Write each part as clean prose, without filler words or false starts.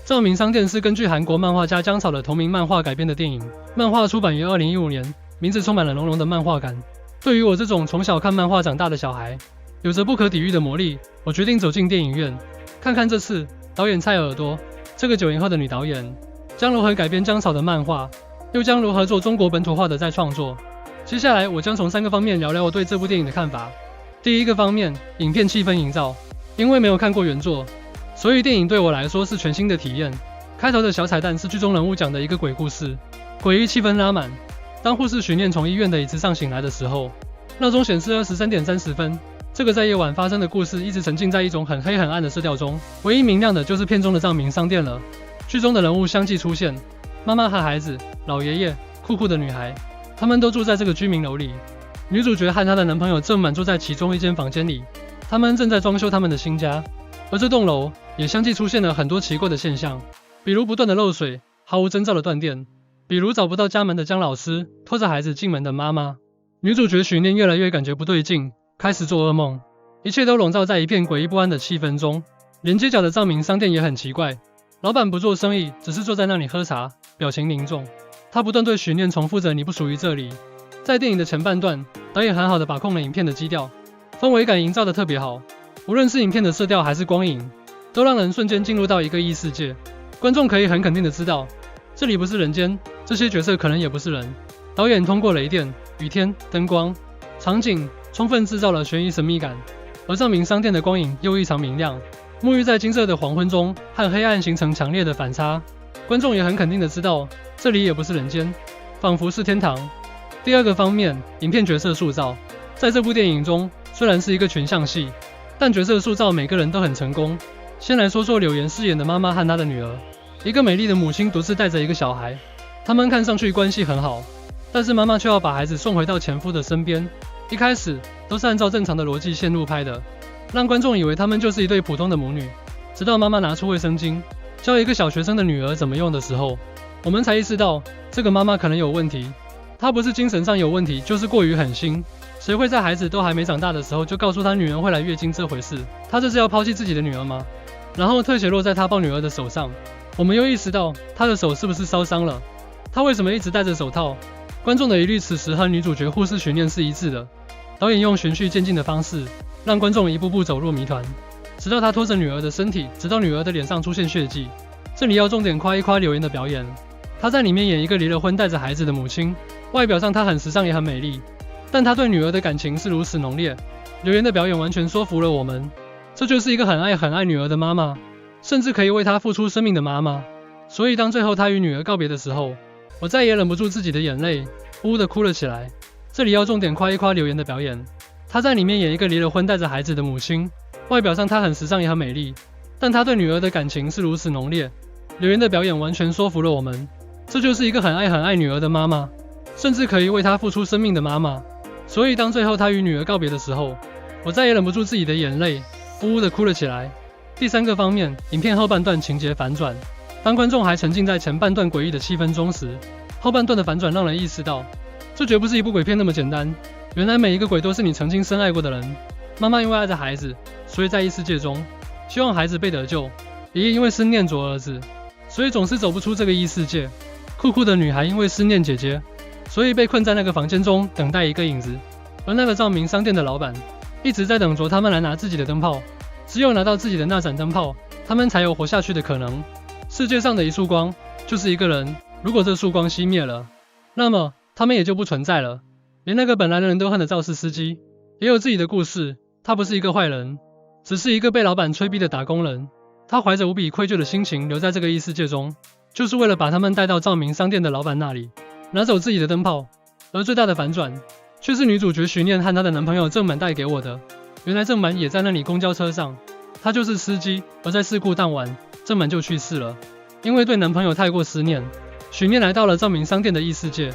照明商店是根据韩国漫画家姜草的同名漫画改编的电影，漫画出版于2015年，名字充满了浓浓的漫画感。对于我这种从小看漫画长大的小孩，有着不可抵御的魔力，我决定走进电影院，看看这次导演蔡耳朵这个90后的女导演将如何改编姜草的漫画，又将如何做中国本土化的再创作。接下来我将从3个方面聊聊我对这部电影的看法。第一个方面，影片气氛营造。因为没有看过原作，所以电影对我来说是全新的体验。开头的小彩蛋是剧中人物讲的一个鬼故事，诡异气氛拉满。当护士许念从医院的椅子上醒来的时候，闹钟显示23:30。这个在夜晚发生的故事一直沉浸在一种很黑很暗的色调中，唯一明亮的就是片中的照明商店了。剧中的人物相继出现，妈妈和孩子、老爷爷、酷酷的女孩，他们都住在这个居民楼里。女主角和她的男朋友正满住在其中一间房间里，他们正在装修他们的新家。而这栋楼也相继出现了很多奇怪的现象，比如不断的漏水、毫无征兆的断电，比如找不到家门的姜老师、拖着孩子进门的妈妈。女主角许念越来越感觉不对劲，开始做噩梦，一切都笼罩在一片诡异不安的气氛中。连街角的照明商店也很奇怪，老板不做生意，只是坐在那里喝茶，表情凝重。他不断对许念重复着你不属于这里。在电影的前半段，导演很好的把控了影片的基调，氛围感营造的特别好，无论是影片的色调还是光影，都让人瞬间进入到一个异世界。观众可以很肯定的知道，这里不是人间，这些角色可能也不是人。导演通过雷电、雨天、灯光、场景，充分制造了悬疑神秘感。而照明商店的光影又异常明亮，沐浴在金色的黄昏中，和黑暗形成强烈的反差。观众也很肯定的知道，这里也不是人间，仿佛是天堂。第二个方面，影片角色塑造。在这部电影中，虽然是一个群像戏，但角色塑造每个人都很成功。先来说说柳岩饰演的妈妈和她的女儿，一个美丽的母亲独自带着一个小孩，他们看上去关系很好，但是妈妈却要把孩子送回到前夫的身边。一开始都是按照正常的逻辑线路拍的，让观众以为他们就是一对普通的母女。直到妈妈拿出卫生巾，教一个小学生的女儿怎么用的时候，我们才意识到这个妈妈可能有问题。她不是精神上有问题，就是过于狠心。谁会在孩子都还没长大的时候就告诉他女人会来月经这回事？她这是要抛弃自己的女儿吗？然后特写落在她抱女儿的手上，我们又意识到她的手是不是烧伤了？她为什么一直戴着手套？观众的疑虑此时和女主角护士许念是一致的。导演用循序渐进的方式，让观众一步步走入谜团，直到他拖着女儿的身体，直到女儿的脸上出现血迹。这里要重点夸一夸柳岩的表演，她在里面演一个离了婚带着孩子的母亲，外表上她很时尚也很美丽，但她对女儿的感情是如此浓烈。柳岩的表演完全说服了我们，这就是一个很爱女儿的妈妈，甚至可以为她付出生命的妈妈。所以当最后她与女儿告别的时候，我再也忍不住自己的眼泪，呜呜的哭了起来。这里要重点夸一夸柳岩的表演，她在里面演一个离了婚带着孩子的母亲，外表上她很时尚也很美丽，但她对女儿的感情是如此浓烈。柳岩的表演完全说服了我们，这就是一个很爱女儿的妈妈，甚至可以为她付出生命的妈妈。所以当最后她与女儿告别的时候，我再也忍不住自己的眼泪，呜呜的哭了起来。第三个方面，影片后半段情节反转。当观众还沉浸在前半段诡异的气氛中时，后半段的反转让人意识到，这绝不是一部鬼片那么简单。原来每一个鬼都是你曾经深爱过的人。妈妈因为爱着孩子，所以在异世界中希望孩子被得救。爷爷因为思念着儿子，所以总是走不出这个异世界。酷酷的女孩因为思念姐姐，所以被困在那个房间中等待一个影子。而那个照明商店的老板一直在等着他们来拿自己的灯泡，只有拿到自己的那盏灯泡，他们才有活下去的可能。世界上的一束光就是一个人，如果这束光熄灭了，那么他们也就不存在了。连那个本来人人都恨的肇事司机也有自己的故事，他不是一个坏人，只是一个被老板催逼的打工人。他怀着无比愧疚的心情留在这个异世界中，就是为了把他们带到照明商店的老板那里，拿走自己的灯泡。而最大的反转却是女主角许念和她的男朋友郑满带给我的。原来郑满也在那里公交车上，他就是司机。而在事故当晚，郑满就去世了。因为对男朋友太过思念，许念来到了照明商店的异世界。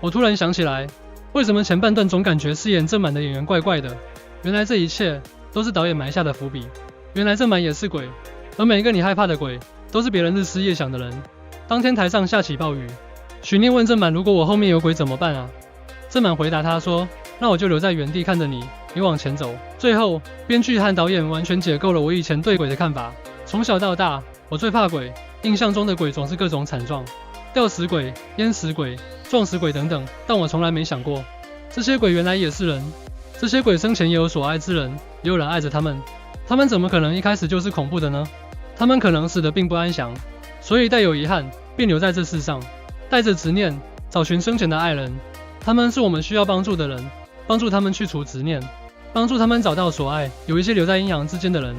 我突然想起来，为什么前半段总感觉饰演郑满的演员怪怪的？原来这一切都是导演埋下的伏笔。原来郑满也是鬼，而每一个你害怕的鬼都是别人日思夜想的人。当天台上下起暴雨，许念问郑满，如果我后面有鬼怎么办啊？郑满回答他说，那我就留在原地看着你，你往前走。最后编剧和导演完全解构了我以前对鬼的看法。从小到大我最怕鬼，印象中的鬼总是各种惨状，吊死鬼、淹死鬼、撞死鬼等等，但我从来没想过，这些鬼原来也是人。这些鬼生前也有所爱之人，也有人爱着他们，他们怎么可能一开始就是恐怖的呢？他们可能死得并不安详，所以带有遗憾，便留在这世上，带着执念，找寻生前的爱人。他们是我们需要帮助的人，帮助他们去除执念，帮助他们找到所爱。有一些留在阴阳之间的人，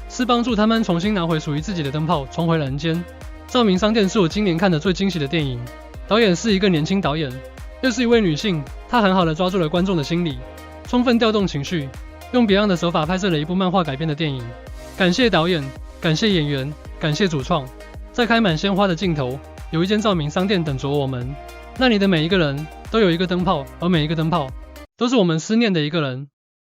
是帮助他们重新拿回属于自己的灯泡，重回人间。照明商店是我今年看的最惊喜的电影，导演是一个年轻导演，又是一位女性，她很好的抓住了观众的心理，充分调动情绪，用别样的手法拍摄了一部漫画改编的电影。感谢导演，感谢演员，感谢主创。在开满鲜花的尽头，有一间照明商店等着我们。那里的每一个人都有一个灯泡，而每一个灯泡都是我们思念的一个人。